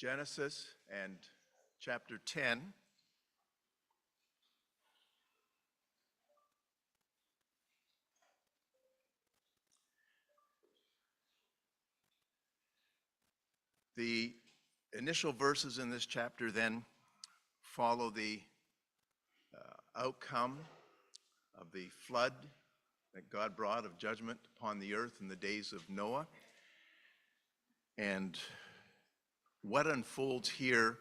Genesis and chapter 10. The initial verses in this chapter then follow the outcome of the flood that God brought of judgment upon the earth in the days of Noah. And what unfolds here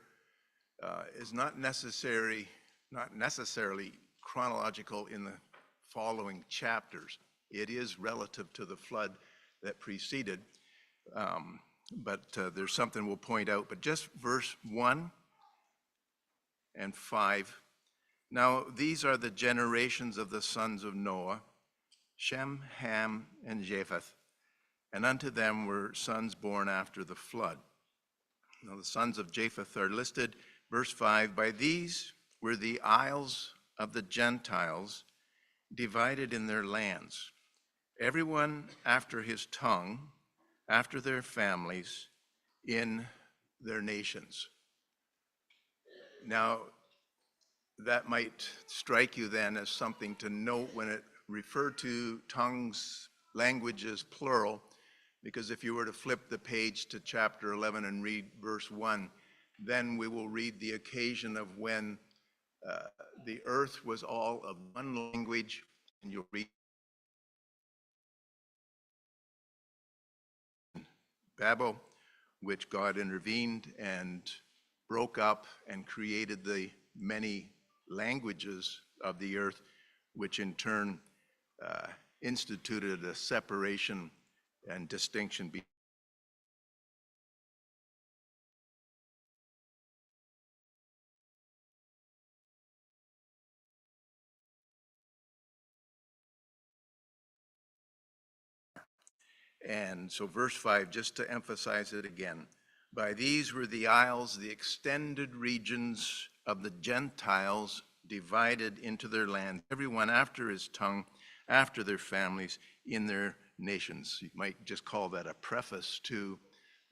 is not necessarily chronological in the following chapters. It is relative to the flood that preceded, but there's something we'll point out. But just verse 1 and 5. Now these are the generations of the sons of Noah, Shem, Ham, and Japheth, and unto them were sons born after the flood. Now the sons of Japheth are listed, verse 5, by these were the isles of the Gentiles divided in their lands, everyone after his tongue, after their families, in their nations. Now, that might strike you then as something to note when it referred to tongues, languages, plural, because if you were to flip the page to chapter 11 and read verse 1, then we will read the occasion of when the earth was all of one language, and you'll read Babel, which God intervened and broke up and created the many languages of the earth, which in turn instituted a separation and distinction between. And so verse 5, just to emphasize it again, by these were the isles, the extended regions of the Gentiles divided into their land, everyone after his tongue, after their families, in their nations. You might just call that a preface to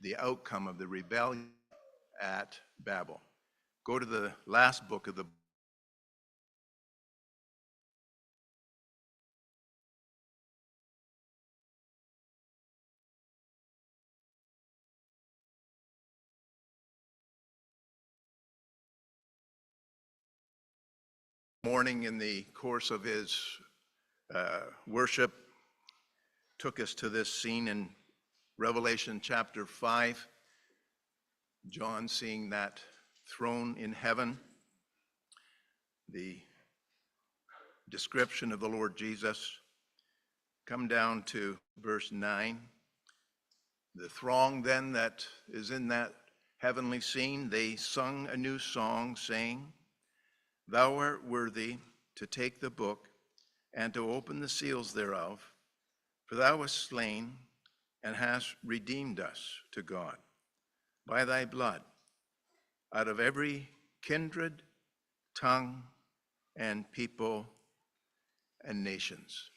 the outcome of the rebellion at Babel. Go to the last book of the morning in the course of his worship took us to this scene in Revelation chapter 5. John seeing that throne in heaven, the description of the Lord Jesus. Come down to verse 9. The throng then that is in that heavenly scene, they sung a new song, saying, Thou art worthy to take the book and to open the seals thereof, for thou wast slain and hast redeemed us to God by thy blood out of every kindred, tongue, and people and nations.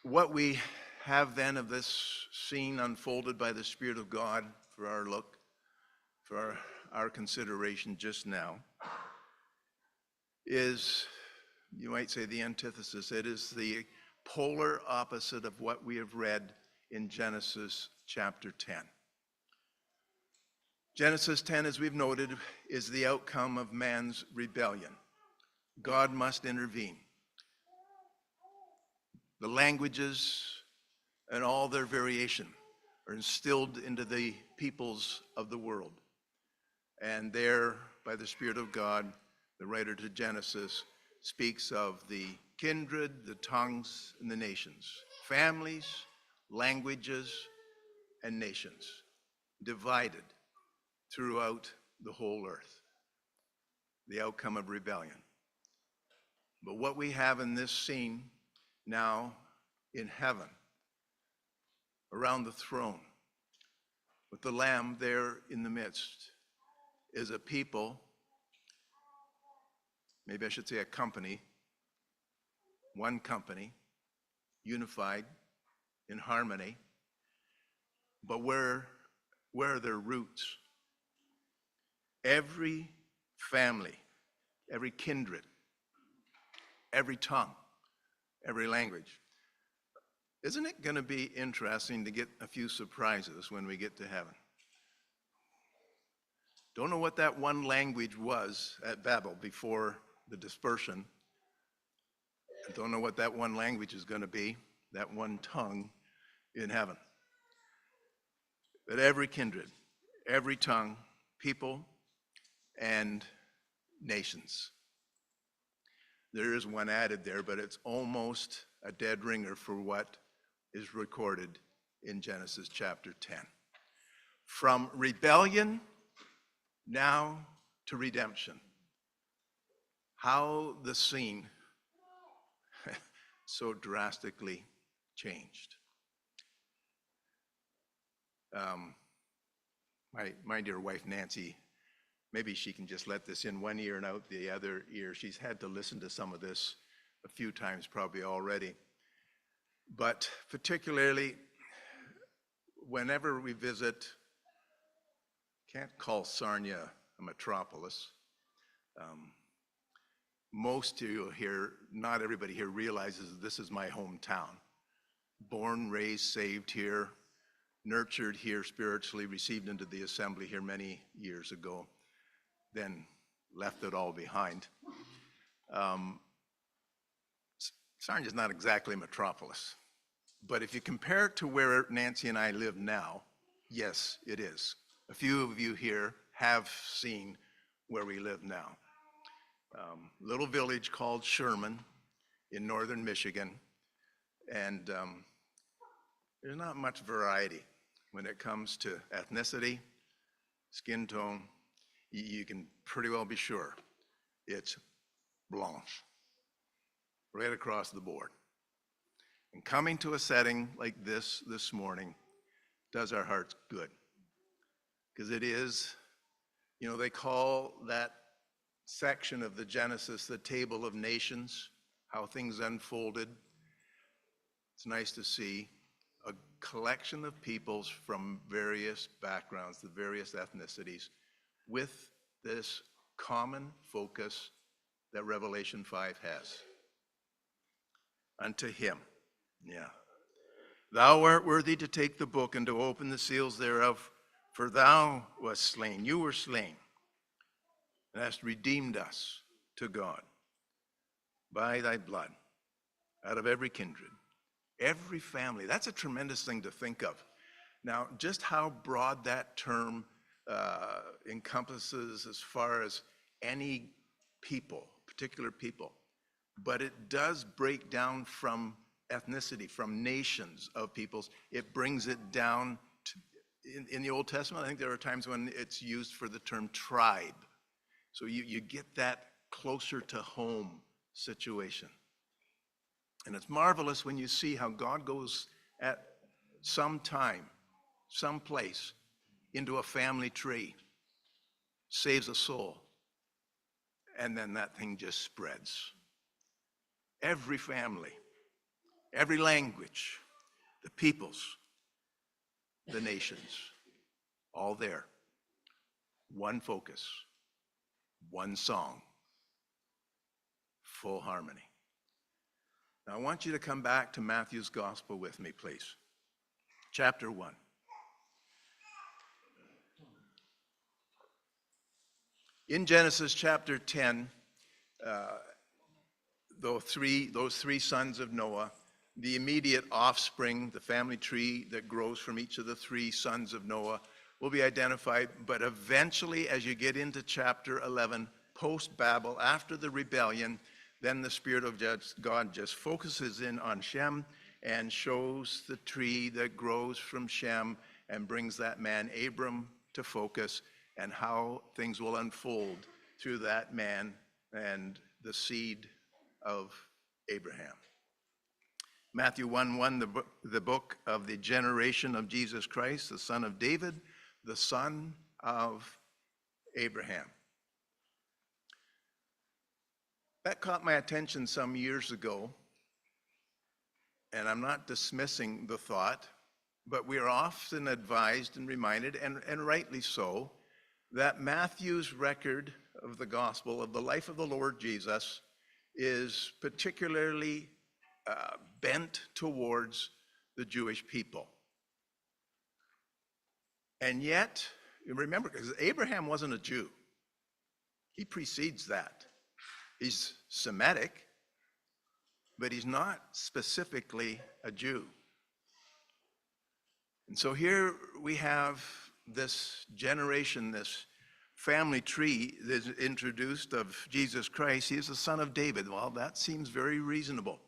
What we have then of this scene unfolded by the Spirit of God for our look, for our consideration just now, is, you might say, the antithesis. It is the polar opposite of what we have read in Genesis chapter 10. Genesis 10, as we've noted, is the outcome of man's rebellion. God must intervene. The languages and all their variation are instilled into the peoples of the world. And there, by the Spirit of God, the writer to Genesis speaks of the kindred, the tongues, and the nations. Families, languages, and nations divided throughout the whole earth. The outcome of rebellion. But what we have in this scene now in heaven, around the throne, with the Lamb there in the midst, is a people, maybe I should say a company, one company, unified in harmony, but where Where are their roots? Every family, every kindred, every tongue, every language. Isn't it going to be interesting to get a few surprises when we get to heaven? Don't know what that one language was at Babel before the dispersion. I don't know what that one language is going to be, that one tongue in heaven. But every kindred, every tongue, people, and nations. There is one added there, but it's almost a dead ringer for what is recorded in Genesis chapter 10. From rebellion now to redemption. How the scene so drastically changed. My dear wife Nancy, maybe she can just let this in one ear and out the other ear. She's had to listen to some of this a few times probably already. But particularly whenever we visit, can't call Sarnia a metropolis. Most of you here, not everybody here realizes this is my hometown. Born, raised, saved here, nurtured here spiritually, received into the assembly here many years ago, then left it all behind. Sarnia is not exactly a metropolis, but if you compare it to where Nancy and I live now, yes, it is. A few of you here have seen where we live now. Little village called Sherman in northern Michigan, and there's not much variety when it comes to ethnicity, skin tone. You can pretty well be sure it's blanche, right across the board. And coming to a setting like this morning does our hearts good, because it is, they call that section of the Genesis the Table of Nations, how things unfolded. It's nice to see a collection of peoples from various backgrounds, the various ethnicities, with this common focus that Revelation 5 has. Unto him, thou art worthy to take the book and to open the seals thereof, for thou wast slain, you were slain, and hast redeemed us to God by thy blood out of every kindred, every family. That's a tremendous thing to think of. Now, just how broad that term encompasses as far as any people, particular people, but it does break down from ethnicity, from nations of peoples. It brings it down to, in the Old Testament, I think there are times when it's used for the term tribe. So you get that closer to home situation. And it's marvelous when you see how God goes at some time, some place, into a family tree, saves a soul, and then that thing just spreads. Every family, every language, the peoples, the nations, all there. One focus, one song, full harmony. Now I want you to come back to Matthew's Gospel with me, please. Chapter 1. In Genesis chapter 10, those three sons of Noah, the immediate offspring, the family tree that grows from each of the three sons of Noah, will be identified. But eventually, as you get into chapter 11, post-Babel, after the rebellion, then the Spirit of God just focuses in on Shem and shows the tree that grows from Shem and brings that man Abram to focus, and how things will unfold through that man and the seed of Abraham. Matthew 1:1, the book of the generation of Jesus Christ, the son of David, the son of Abraham. That caught my attention some years ago, and I'm not dismissing the thought. But we are often advised and reminded, and rightly so, that Matthew's record of the gospel, of the life of the Lord Jesus, is particularly bent towards the Jewish people. And yet, you remember, because Abraham wasn't a Jew. He precedes that. He's Semitic, but he's not specifically a Jew. And so here we have this generation, this family tree that is introduced of Jesus Christ. He is the son of David. Well, that seems very reasonable.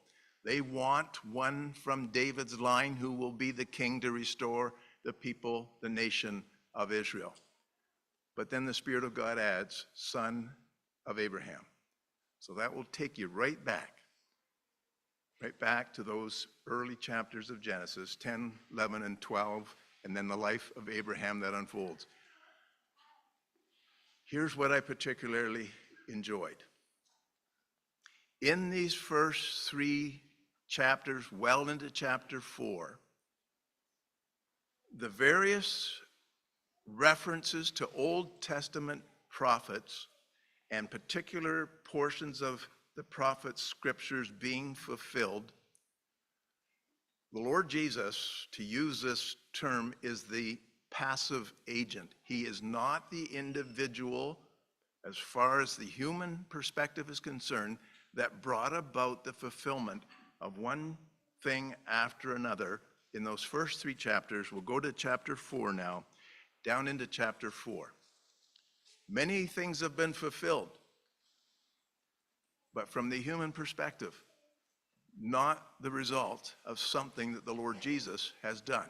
They want one from David's line who will be the king to restore the people, the nation of Israel. But then the Spirit of God adds, son of Abraham. So that will take you right back to those early chapters of Genesis, 10, 11, and 12, and then the life of Abraham that unfolds. Here's what I particularly enjoyed. In these first 3 chapters, well into chapter 4, the various references to Old Testament prophets and particular portions of the prophet's scriptures being fulfilled, the Lord Jesus, to use this term, is the passive agent. He is not the individual, as far as the human perspective is concerned, that brought about the fulfillment of one thing after another in those first 3 chapters. We'll go to chapter 4 now, down into chapter 4. Many things have been fulfilled, but from the human perspective, not the result of something that the Lord Jesus has done.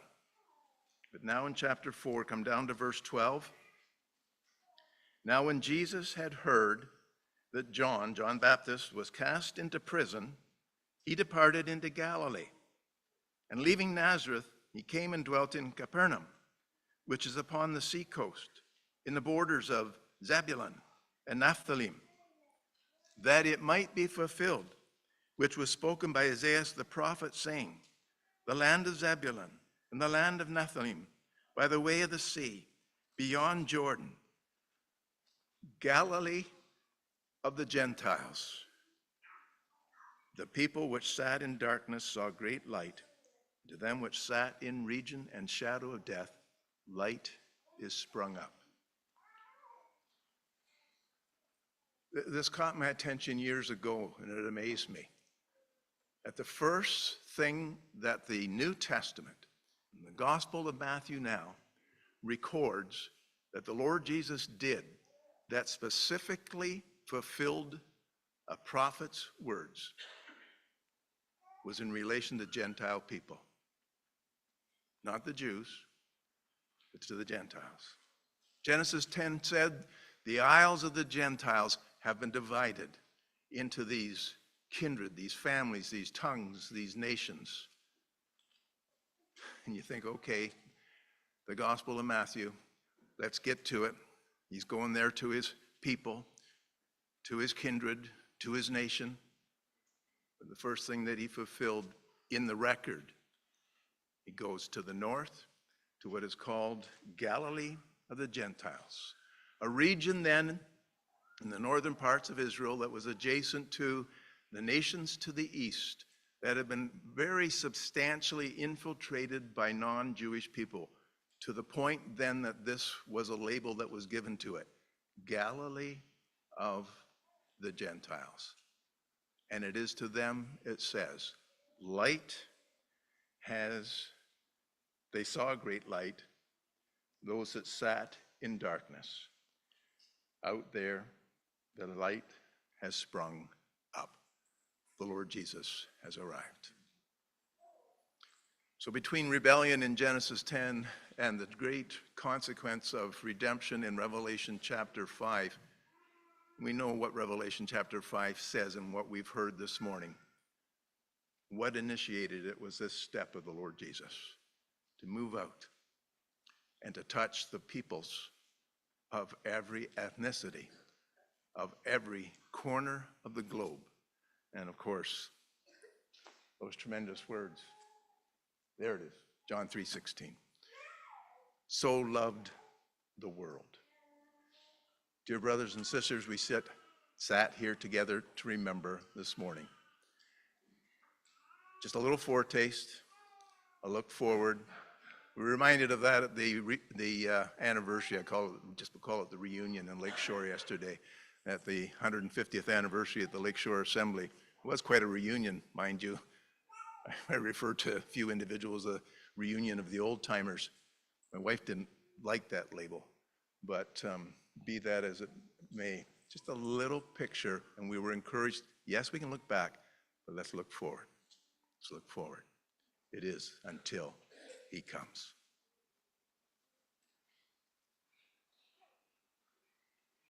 But now in chapter 4, come down to verse 12. Now when Jesus had heard that John Baptist, was cast into prison, he departed into Galilee. And leaving Nazareth, he came and dwelt in Capernaum, which is upon the sea coast, in the borders of Zebulun and Naphtali, that it might be fulfilled, which was spoken by Isaiah the prophet, saying, the land of Zebulun and the land of Naphtali, by the way of the sea, beyond Jordan, Galilee of the Gentiles. The people which sat in darkness saw great light. To them which sat in region and shadow of death, light is sprung up. This caught my attention years ago, and it amazed me. At the first thing that the New Testament, the Gospel of Matthew now, records that the Lord Jesus did that specifically fulfilled a prophet's words was in relation to Gentile people. Not the Jews, but to the Gentiles. Genesis 10 said, the isles of the Gentiles have been divided into these kindred, these families, these tongues, these nations. And you think, okay, the Gospel of Matthew, let's get to it. He's going there to his people, to his kindred, to his nation. But the first thing that he fulfilled in the record, he goes to the north, to what is called Galilee of the Gentiles, a region then in the northern parts of Israel that was adjacent to the nations to the east that had been very substantially infiltrated by non-Jewish people, to the point then that this was a label that was given to it, Galilee of the Gentiles. And it is to them, it says, they saw a great light, those that sat in darkness. Out there, the light has sprung up. The Lord Jesus has arrived. So between rebellion in Genesis 10 and the great consequence of redemption in Revelation chapter 5, we know what Revelation chapter 5 says and what we've heard this morning. What initiated it was this step of the Lord Jesus, to move out and to touch the peoples of every ethnicity, of every corner of the globe. And of course, those tremendous words. There it is. John 3:16. So loved the world. Dear brothers and sisters, we sat here together to remember this morning. Just a little foretaste, a look forward. We were reminded of that at the anniversary. Call it the reunion in Lakeshore yesterday, at the 150th anniversary at the Lakeshore Assembly. It was quite a reunion, mind you. I refer to a few individuals, a reunion of the old timers. My wife didn't like that label, but be that as it may, just a little picture, and we were encouraged. Yes, we can look back, but let's look forward. Let's look forward. It is until he comes.